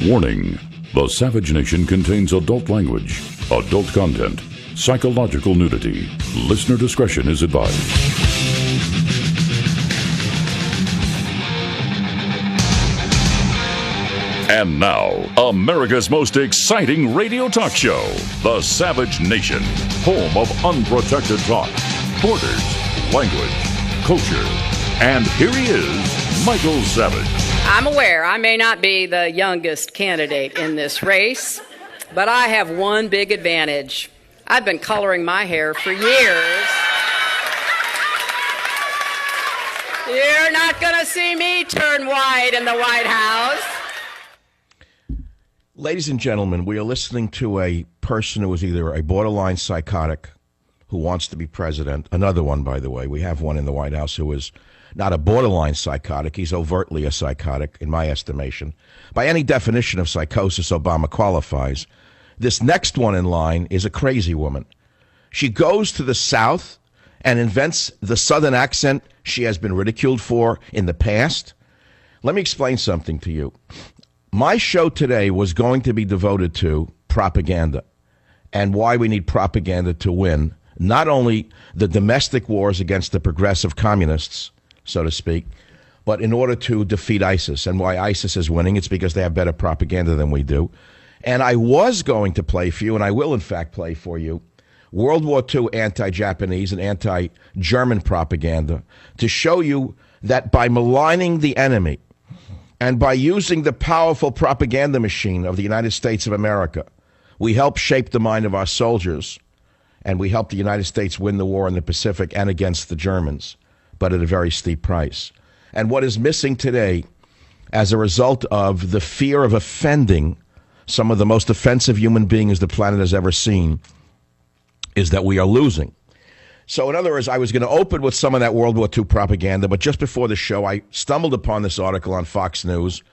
Warning: the Savage Nation contains adult language, adult content, psychological nudity. Listener discretion is advised. And now, America's most exciting radio talk show, The Savage Nation, home of unprotected talk, borders, language, culture. And here he is, Michael Savage. I'm aware I may not be the youngest candidate in this race, but I have one big advantage. I've been coloring my hair for years. You're not going to see me turn white in the White House. Ladies and gentlemen, we are listening to a person who is either a borderline psychotic who wants to be president. Another one, by the way. We have one in the White House who is not a borderline psychotic. He's overtly a psychotic, in my estimation. By any definition of psychosis, Obama qualifies. This next one in line is a crazy woman. She goes to the South and invents the Southern accent she has been ridiculed for in the past. Let me explain something to you. My show today was going to be devoted to propaganda and why we need propaganda to win not only the domestic wars against the progressive communists, so to speak, but in order to defeat ISIS. And why ISIS is winning, it's because they have better propaganda than we do. And I was going to play for you, and I will in fact play for you, World War II anti-Japanese and anti-German propaganda to show you that by maligning the enemy and by using the powerful propaganda machine of the United States of America, we help shape the mind of our soldiers, and we help the United States win the war in the Pacific and against the Germans, but at a very steep price. And what is missing today, as a result of the fear of offending some of the most offensive human beings the planet has ever seen, is that we are losing. So in other words, I was going to open with some of that World War II propaganda, but just before the show, I stumbled upon this article on Fox News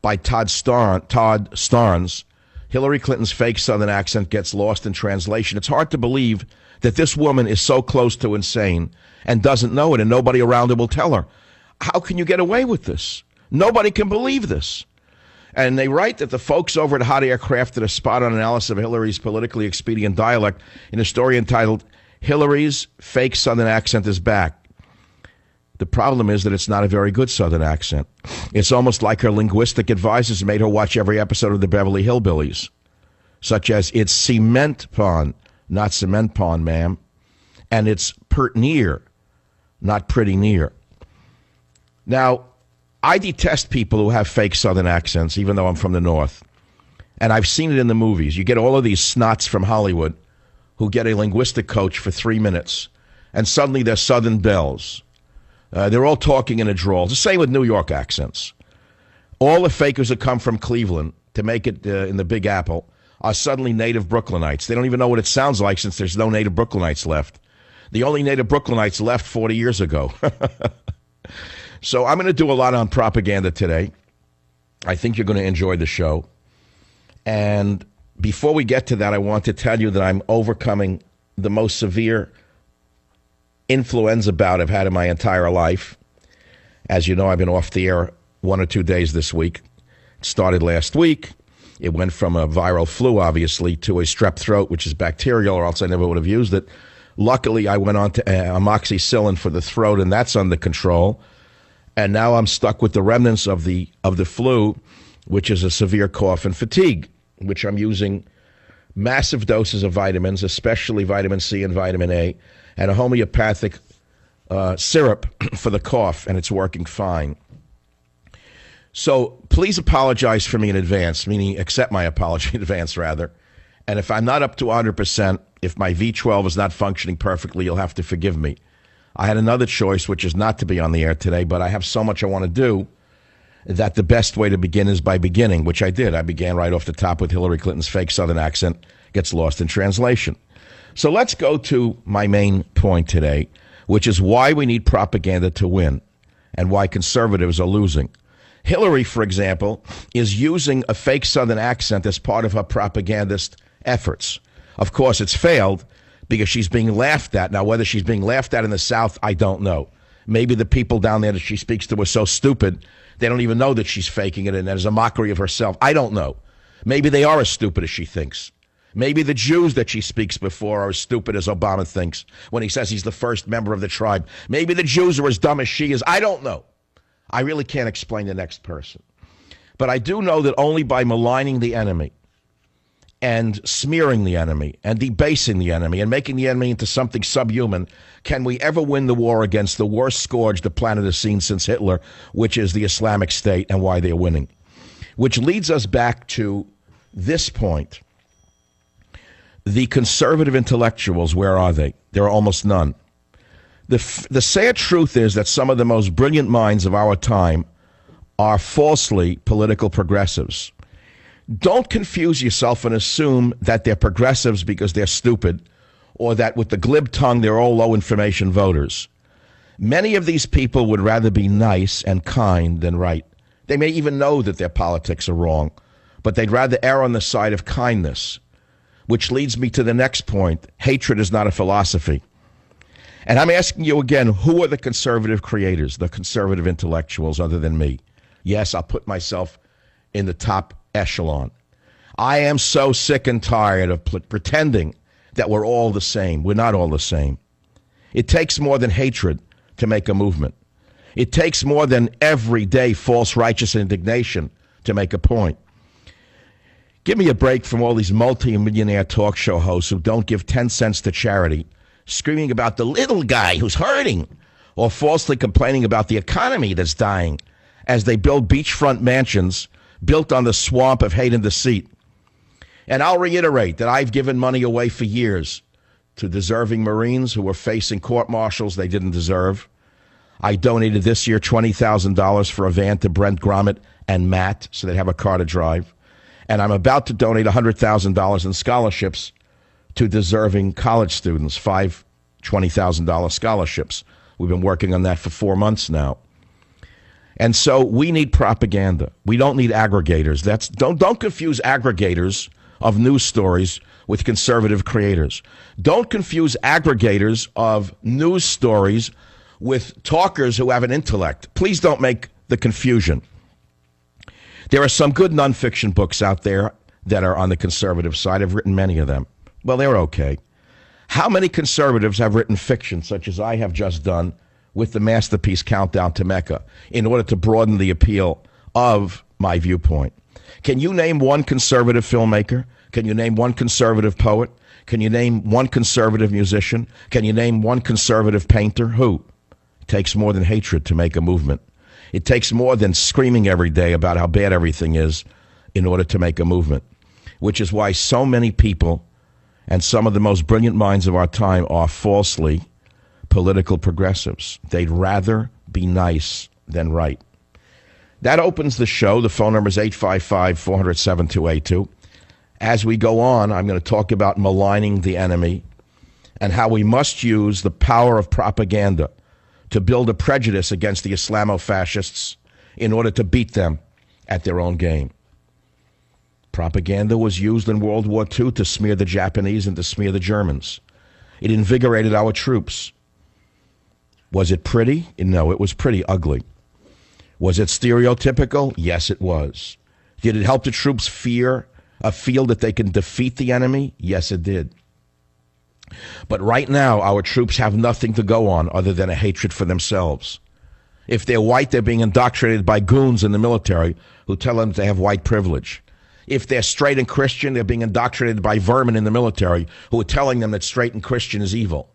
by Todd Starnes. Hillary Clinton's fake Southern accent gets lost in translation. It's hard to believe that this woman is so close to insane and doesn't know it, and nobody around her will tell her. How can you get away with this? Nobody can believe this. And they write that the folks over at Hot Air crafted a spot-on analysis of Hillary's politically expedient dialect in a story entitled, Hillary's Fake Southern Accent is Back. The problem is that it's not a very good Southern accent. It's almost like her linguistic advisors made her watch every episode of the Beverly Hillbillies, such as it's cement pond, not cement pond, ma'am, and it's pert near, not pretty near. Now, I detest people who have fake Southern accents, even though I'm from the North. And I've seen it in the movies. You get all of these snots from Hollywood who get a linguistic coach for 3 minutes, and suddenly they're Southern belles. They're all talking in a drawl. It's the same with New York accents. All the fakers that come from Cleveland to make it in the Big Apple are suddenly native Brooklynites. They don't even know what it sounds like since there's no native Brooklynites left. The only native Brooklynites left 40 years ago. So I'm going to do a lot on propaganda today. I think you're going to enjoy the show. And before we get to that, I want to tell you that I'm overcoming the most severe influenza bout I've had in my entire life. As you know, I've been off the air 1 or 2 days this week. It started last week. It went from a viral flu, obviously, to a strep throat, which is bacterial, or else I never would have used it. Luckily, I went on to amoxicillin for the throat, and that's under control. And now I'm stuck with the remnants of the flu, which is a severe cough and fatigue, which I'm using massive doses of vitamins, especially vitamin C and vitamin A, and a homeopathic syrup for the cough, and it's working fine. So please apologize for me in advance, meaning accept my apology in advance, rather. And if I'm not up to 100%, if my V12 is not functioning perfectly, you'll have to forgive me. I had another choice, which is not to be on the air today, but I have so much I want to do that the best way to begin is by beginning, which I did. I began right off the top with Hillary Clinton's fake Southern accent gets lost in translation. So let's go to my main point today, which is why we need propaganda to win and why conservatives are losing. Hillary, for example, is using a fake Southern accent as part of her propagandist efforts. Of course, it's failed because she's being laughed at. Now, whether she's being laughed at in the South, I don't know. Maybe the people down there that she speaks to are so stupid, they don't even know that she's faking it and that is a mockery of herself. I don't know. Maybe they are as stupid as she thinks. Maybe the Jews that she speaks before are as stupid as Obama thinks when he says he's the first member of the tribe. Maybe the Jews are as dumb as she is. I don't know. I really can't explain the next person. But I do know that only by maligning the enemy and smearing the enemy and debasing the enemy and making the enemy into something subhuman can we ever win the war against the worst scourge the planet has seen since Hitler, which is the Islamic State, and why they're winning. Which leads us back to this point. The conservative intellectuals, where are they? There are almost none. The sad truth is that some of the most brilliant minds of our time are falsely political progressives. Don't confuse yourself and assume that they're progressives because they're stupid, or that with the glib tongue they're all low information voters. Many of these people would rather be nice and kind than right. They may even know that their politics are wrong, but they'd rather err on the side of kindness. Which leads me to the next point. Hatred is not a philosophy. And I'm asking you again, who are the conservative creators, the conservative intellectuals other than me? Yes, I'll put myself in the top echelon. I am so sick and tired of pretending that we're all the same. We're not all the same. It takes more than hatred to make a movement. It takes more than everyday false righteous indignation to make a point. Give me a break from all these multi-millionaire talk show hosts who don't give 10 cents to charity, screaming about the little guy who's hurting, or falsely complaining about the economy that's dying as they build beachfront mansions built on the swamp of hate and deceit. And I'll reiterate that I've given money away for years to deserving Marines who were facing court-martials they didn't deserve. I donated this year $20,000 for a van to Brent Gromit and Matt so they'd have a car to drive. And I'm about to donate $100,000 in scholarships to deserving college students, 5 $20,000 scholarships. We've been working on that for 4 months now. And so we need propaganda. We don't need aggregators. Don't confuse aggregators of news stories with conservative creators. Don't confuse aggregators of news stories with talkers who have an intellect. Please don't make the confusion. There are some good nonfiction books out there that are on the conservative side. I've written many of them. Well, they're okay. How many conservatives have written fiction, such as I have just done with the masterpiece Countdown to Mecca, in order to broaden the appeal of my viewpoint? Can you name one conservative filmmaker? Can you name one conservative poet? Can you name one conservative musician? Can you name one conservative painter? Who? It takes more than hatred to make a movement. It takes more than screaming every day about how bad everything is in order to make a movement, which is why so many people and some of the most brilliant minds of our time are falsely political progressives. They'd rather be nice than right. That opens the show. The phone number is 855-400-7282. As we go on, I'm going to talk about maligning the enemy and how we must use the power of propaganda to build a prejudice against the Islamo-fascists in order to beat them at their own game. Propaganda was used in World War II to smear the Japanese and to smear the Germans. It invigorated our troops. Was it pretty? No, it was pretty ugly. Was it stereotypical? Yes, it was. Did it help the troops feel that they can defeat the enemy? Yes, it did. But right now, our troops have nothing to go on other than a hatred for themselves. If they're white, they're being indoctrinated by goons in the military who tell them they have white privilege. If they're straight and Christian, they're being indoctrinated by vermin in the military who are telling them that straight and Christian is evil.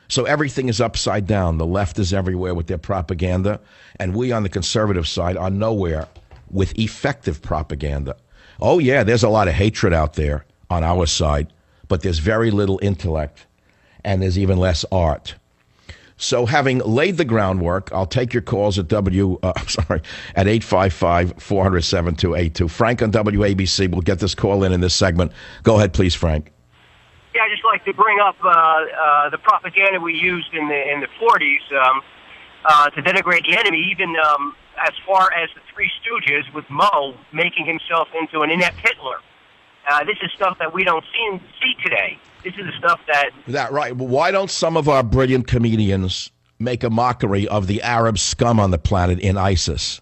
So everything is upside down. The left is everywhere with their propaganda, and we on the conservative side are nowhere with effective propaganda. Oh, yeah, there's a lot of hatred out there on our side, but there's very little intellect, and there's even less art. So having laid the groundwork, I'll take your calls at at 855-400-7282. Frank on WABC will get this call in this segment. Go ahead, please, Frank. Yeah, I'd just like to bring up the propaganda we used in the 40s to denigrate the enemy, even as far as the Three Stooges, with Moe making himself into an inept Hitler. This is stuff that we don't see today. This is the stuff that... That right. Why don't some of our brilliant comedians make a mockery of the Arab scum on the planet in ISIS?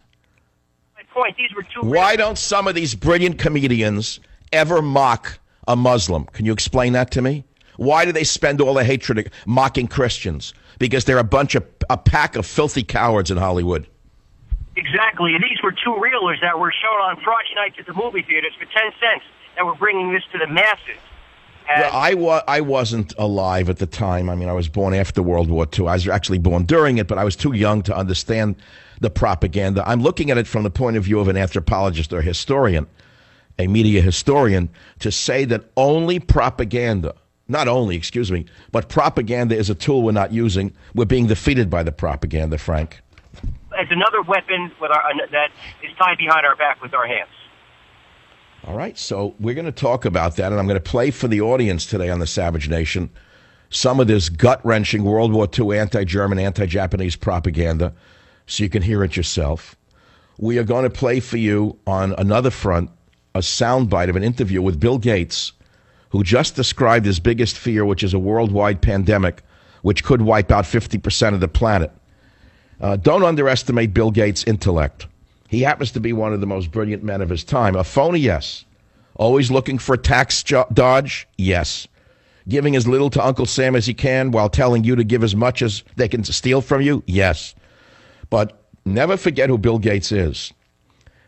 My point, these were two... Why don't some of these brilliant comedians ever mock a Muslim? Can you explain that to me? Why do they spend all the hatred mocking Christians? Because they're a pack of filthy cowards in Hollywood. Exactly. These were two reelers that were shown on Friday nights at the movie theaters for 10 cents that were bringing this to the masses. Well, I wasn't alive at the time. I mean, I was born after World War II. I was actually born during it, but I was too young to understand the propaganda. I'm looking at it from the point of view of an anthropologist or historian, a media historian, to say that only propaganda, not only, excuse me, but propaganda is a tool we're not using. We're being defeated by the propaganda, Frank. As another weapon that is tied behind our back with our hands. All right, so we're going to talk about that, and I'm going to play for the audience today on the Savage Nation some of this gut-wrenching World War II anti-German, anti-Japanese propaganda so you can hear it yourself. We are going to play for you on another front a soundbite of an interview with Bill Gates, who just described his biggest fear, which is a worldwide pandemic, which could wipe out 50% of the planet. Don't underestimate Bill Gates' intellect. He happens to be one of the most brilliant men of his time. A phony, yes. Always looking for a tax dodge, yes. Giving as little to Uncle Sam as he can while telling you to give as much as they can steal from you, yes. But never forget who Bill Gates is.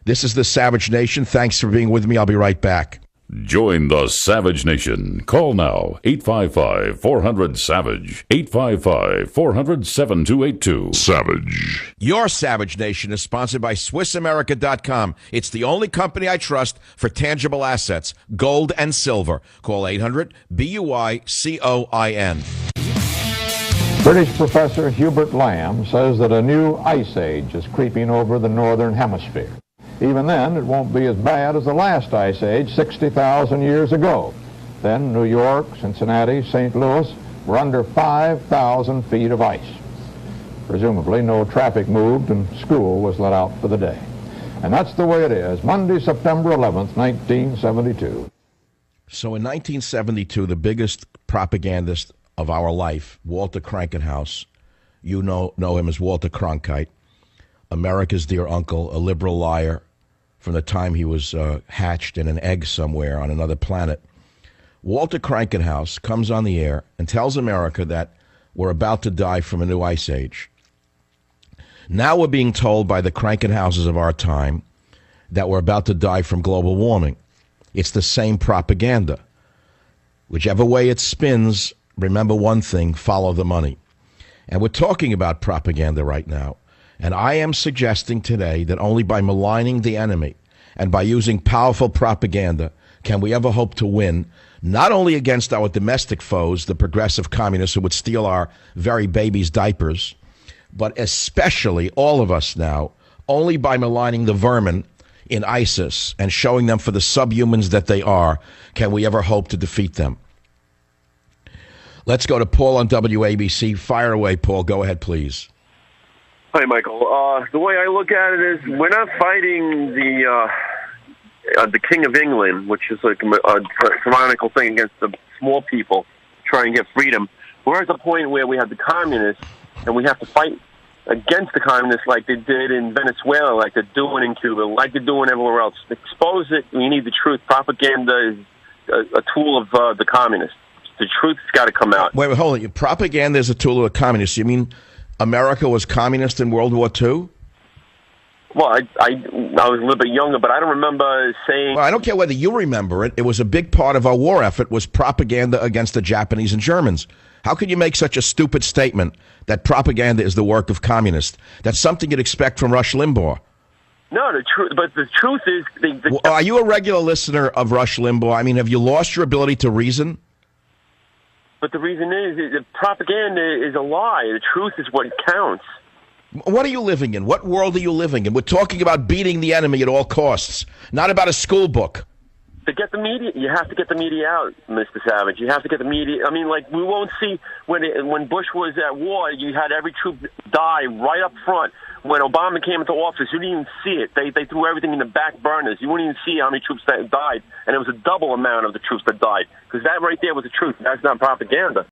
This is the Savage Nation. Thanks for being with me. I'll be right back. Join the Savage Nation. Call now, 855-400-SAVAGE, 855-400-7282. Savage. Your Savage Nation is sponsored by SwissAmerica.com. It's the only company I trust for tangible assets, gold and silver. Call 800-BUI-COIN. British professor Hubert Lamb says that a new ice age is creeping over the northern hemisphere. Even then, it won't be as bad as the last ice age 60,000 years ago. Then New York, Cincinnati, St. Louis were under 5,000 feet of ice. Presumably, no traffic moved and school was let out for the day. And that's the way it is. Monday, September 11th, 1972. So in 1972, the biggest propagandist of our life, Walter Krankenhaus, you know him as Walter Cronkite, America's dear uncle, a liberal liar from the time he was hatched in an egg somewhere on another planet. Walter Krankenhaus comes on the air and tells America that we're about to die from a new ice age. Now we're being told by the Krankenhauses of our time that we're about to die from global warming. It's the same propaganda. Whichever way it spins, remember one thing, follow the money. And we're talking about propaganda right now. And I am suggesting today that only by maligning the enemy and by using powerful propaganda can we ever hope to win, not only against our domestic foes, the progressive communists who would steal our very babies' diapers, but especially all of us now, only by maligning the vermin in ISIS and showing them for the subhumans that they are, can we ever hope to defeat them. Let's go to Paul on WABC. Fire away, Paul. Go ahead, please. Hi, Michael. The way I look at it is we're not fighting the King of England, which is like a tyrannical thing against the small people trying to get freedom. We're at the point where we have the communists, and we have to fight against the communists like they did in Venezuela, like they're doing in Cuba, like they're doing everywhere else. Expose it. We need the truth. Propaganda is a tool of the communists. The truth's got to come out. Wait, hold on. Propaganda is a tool of the communists. You mean America was communist in World War II? Well, I was a little bit younger, but I don't remember saying... Well, I don't care whether you remember it. It was a big part of our war effort was propaganda against the Japanese and Germans. How can you make such a stupid statement that propaganda is the work of communists? That's something you'd expect from Rush Limbaugh. No, the truth is... Well, are you a regular listener of Rush Limbaugh? I mean, have you lost your ability to reason? But the reason is that propaganda is a lie. The truth is what counts. What are you living in? What world are you living in? We're talking about beating the enemy at all costs, not about a school book. To get the media, you have to get the media out, Mr. Savage. You have to get the media. I mean, like, we won't see when Bush was at war, you had every troop die right up front. When Obama came into office, you didn't even see it. They threw everything in the back burners. You wouldn't even see how many troops that died, and it was a double amount of the troops that died. Because that right there was the truth. That's not propaganda.